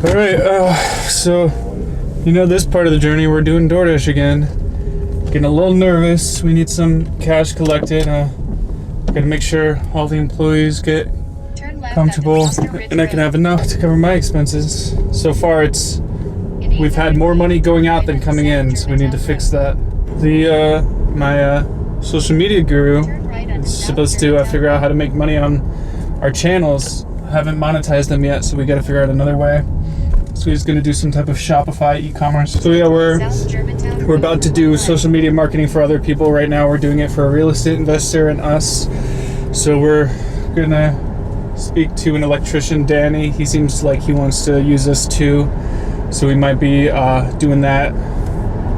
All right, so you know this part of the journey, we're doing DoorDash again. Getting a little nervous. We need some cash collected. Gotta make sure all the employees get comfortable and I can have enough to cover my expenses. So far we've had more money going out than coming in, so we need to fix that. My social media guru is supposed to figure out how to make money on our channels. I haven't monetized them yet, so we gotta figure out another way. So he's gonna do some type of Shopify e-commerce. So yeah, we're about to do social media marketing for other people. Right now we're doing it for a real estate investor and us. So we're gonna speak to an electrician, Danny. He seems like he wants to use us too. So we might be doing that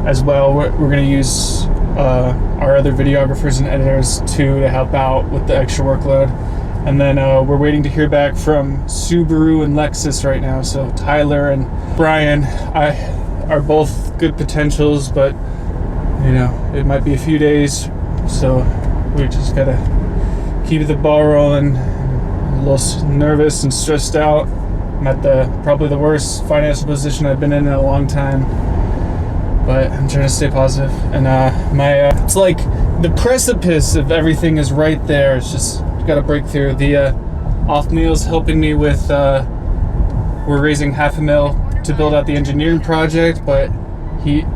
as well. We're gonna use our other videographers and editors too to help out with the extra workload. And then we're waiting to hear back from Subaru and Lexus right now. So Tyler and Brian are both good potentials, but you know, it might be a few days. So we just gotta keep the ball rolling. I'm a little nervous and stressed out. I'm at probably the worst financial position I've been in a long time, but I'm trying to stay positive. And it's like the precipice of everything is right there. It's just got to break through. The Othniel's helping me with we're raising $500,000 to build out the engineering project, but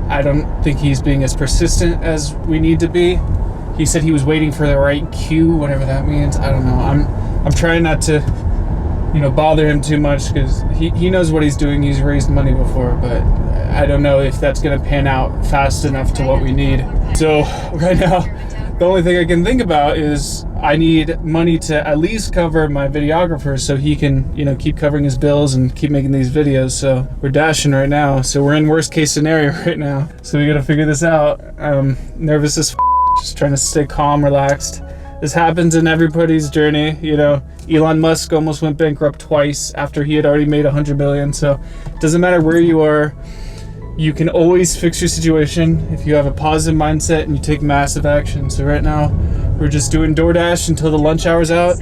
I don't think he's being as persistent as we need to be. He said he was waiting for the right cue, whatever that means. I don't know. I'm trying not to bother him too much, because he knows what he's doing. He's raised money before, but I don't know if that's going to pan out fast enough to what we need. So right now the only thing I can think about is I need money to at least cover my videographer so he can, keep covering his bills and keep making these videos. So we're dashing right now. So we're in worst case scenario right now. So we got to figure this out. I'm nervous as just trying to stay calm, relaxed. This happens in everybody's journey. Elon Musk almost went bankrupt twice after he had already made $100 billion. So it doesn't matter where you are. You can always fix your situation if you have a positive mindset and you take massive action. So right now, we're just doing DoorDash until the lunch hour's out.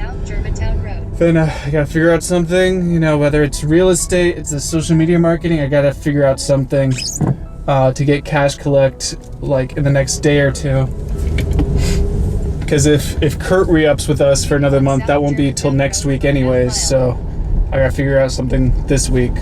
Then I gotta figure out something, whether it's real estate, it's the social media marketing, I gotta figure out something to get cash collect like in the next day or two. Because if Kurt re-ups with us for another month, that won't be till next week anyways. So I gotta figure out something this week.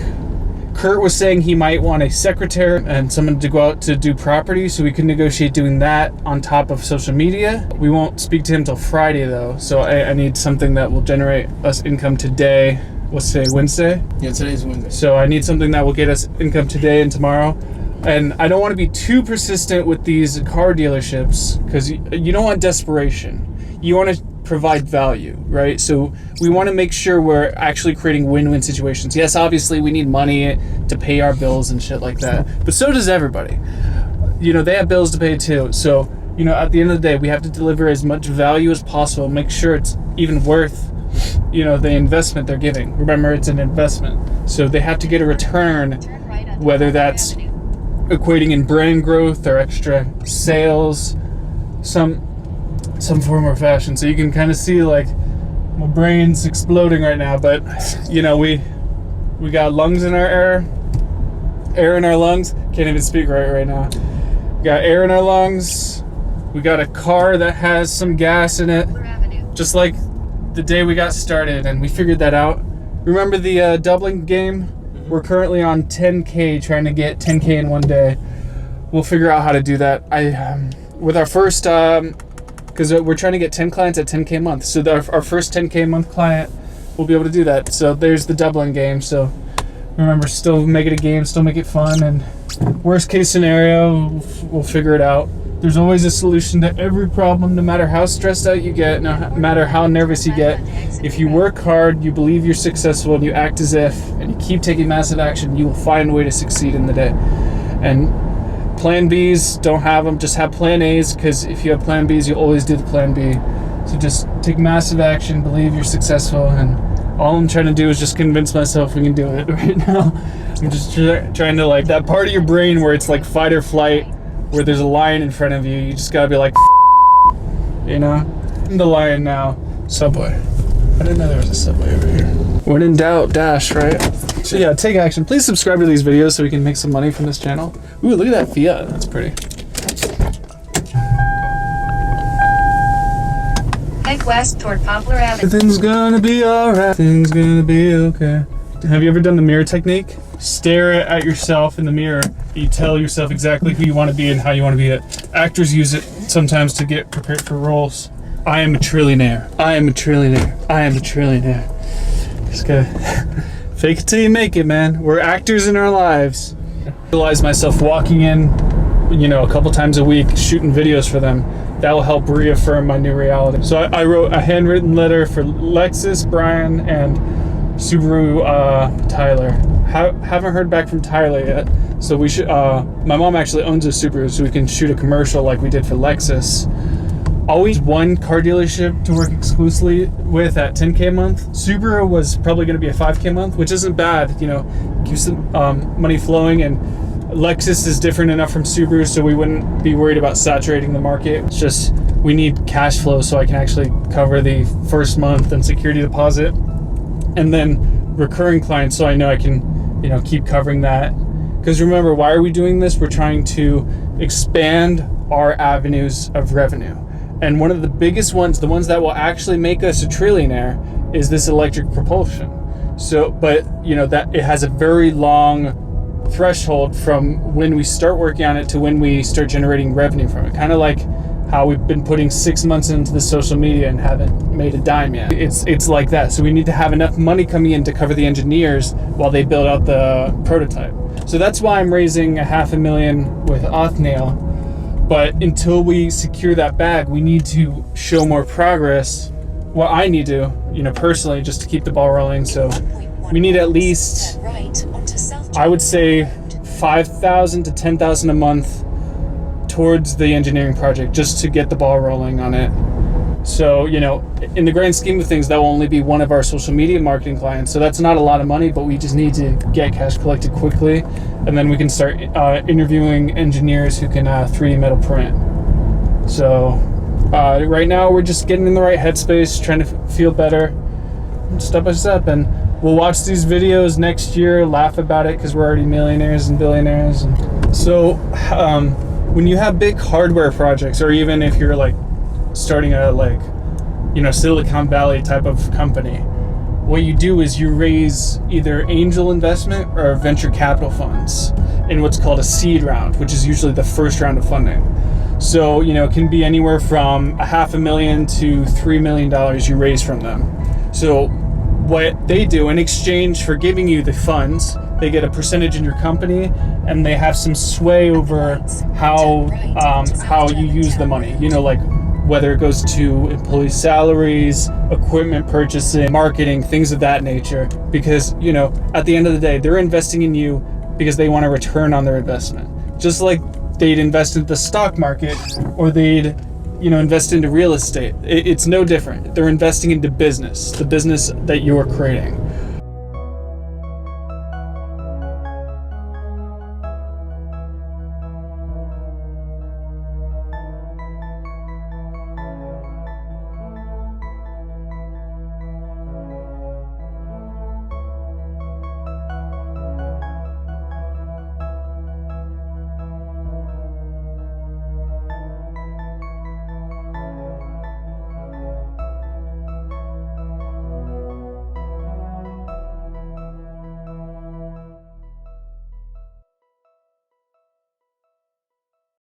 Kurt was saying he might want a secretary and someone to go out to do property, so we could negotiate doing that on top of social media. We won't speak to him till Friday though, so I need something that will generate us income today. What's today, Wednesday? Yeah, today's Wednesday. So I need something that will get us income today and tomorrow. And I don't want to be too persistent with these car dealerships, because you don't want desperation. You want to provide value, right? So we want to make sure we're actually creating win-win situations. Yes, obviously we need money to pay our bills and shit like that, but so does everybody. They have bills to pay too. So, at the end of the day, we have to deliver as much value as possible, make sure it's even worth, the investment they're giving. Remember, it's an investment. So they have to get a return, whether that's equating in brand growth or extra sales, some form or fashion. So you can kind of see like my brain's exploding right now, but we got lungs in our air in our lungs. Can't even speak right now. We got air in our lungs. We got a car that has some gas in it, just like the day we got started, and we figured that out. Remember the doubling game? We're currently on 10K, trying to get 10K in one day. We'll figure out how to do that. With our first because we're trying to get 10 clients at 10K a month. So our first 10K a month client will be able to do that. So there's the doubling game. So remember, still make it a game, still make it fun. And worst case scenario, we'll figure it out. There's always a solution to every problem, no matter how stressed out you get, no matter how nervous you get. If you work hard, you believe you're successful, and you act as if, and you keep taking massive action, you will find a way to succeed in the day. And plan Bs, don't have them, just have plan As, because if you have plan Bs, you'll always do the plan B. So just take massive action, believe you're successful, and all I'm trying to do is just convince myself we can do it right now. I'm just trying to, like, that part of your brain where it's like fight or flight, where there's a lion in front of you, you just gotta be like, I'm the lion now. Subway. I didn't know there was a Subway over here. When in doubt, dash, right? So yeah, take action. Please subscribe to these videos so we can make some money from this channel. Ooh, look at that Fiat. That's pretty. Head west toward Poplar Avenue. Everything's gonna be alright. Things gonna be okay. Have you ever done the mirror technique? Stare at yourself in the mirror. You tell yourself exactly who you want to be and how you want to be it. Actors use it sometimes to get prepared for roles. I am a trillionaire. I am a trillionaire. I am a trillionaire. Just gotta fake it till you make it, man. We're actors in our lives. I realize myself walking in, a couple times a week, shooting videos for them. That will help reaffirm my new reality. So I wrote a handwritten letter for Lexus, Brian, and Subaru, Tyler. Haven't heard back from Tyler yet. So we should. My mom actually owns a Subaru, so we can shoot a commercial like we did for Lexus. Always one car dealership to work exclusively with at 10K a month. Subaru was probably going to be a 5K a month, which isn't bad. Keeps the money flowing, and Lexus is different enough from Subaru, so we wouldn't be worried about saturating the market. It's just we need cash flow so I can actually cover the first month and security deposit, and then recurring clients, so I know I can, keep covering that. Because remember, why are we doing this? We're trying to expand our avenues of revenue. And one of the biggest ones, the ones that will actually make us a trillionaire, is this electric propulsion. So, but that it has a very long threshold from when we start working on it to when we start generating revenue from it. Kind of like how we've been putting 6 months into the social media and haven't made a dime yet. It's like that. So we need to have enough money coming in to cover the engineers while they build out the prototype. So that's why I'm raising $500,000 with Othniel. But until we secure that bag, we need to show more progress. Well, I need to, personally, just to keep the ball rolling. So we need at least, I would say, $5,000 to $10,000 a month towards the engineering project, just to get the ball rolling on it. So, in the grand scheme of things, that will only be one of our social media marketing clients. So that's not a lot of money, but we just need to get cash collected quickly. And then we can start interviewing engineers who can 3D metal print. So right now we're just getting in the right headspace, trying to feel better step by step. And we'll watch these videos next year, laugh about it, because we're already millionaires and billionaires. And so when you have big hardware projects, or even if you're starting a Silicon Valley type of company, what you do is you raise either angel investment or venture capital funds in what's called a seed round, which is usually the first round of funding. So it can be anywhere from $500,000 to $3 million you raise from them. So what they do in exchange for giving you the funds, they get a percentage in your company, and they have some sway over how you use the money. Whether it goes to employee salaries, equipment purchasing, marketing, things of that nature. Because, at the end of the day, they're investing in you because they want a return on their investment. Just like they'd invest in the stock market, or they'd, invest into real estate. It's no different. They're investing into business, the business that you're creating.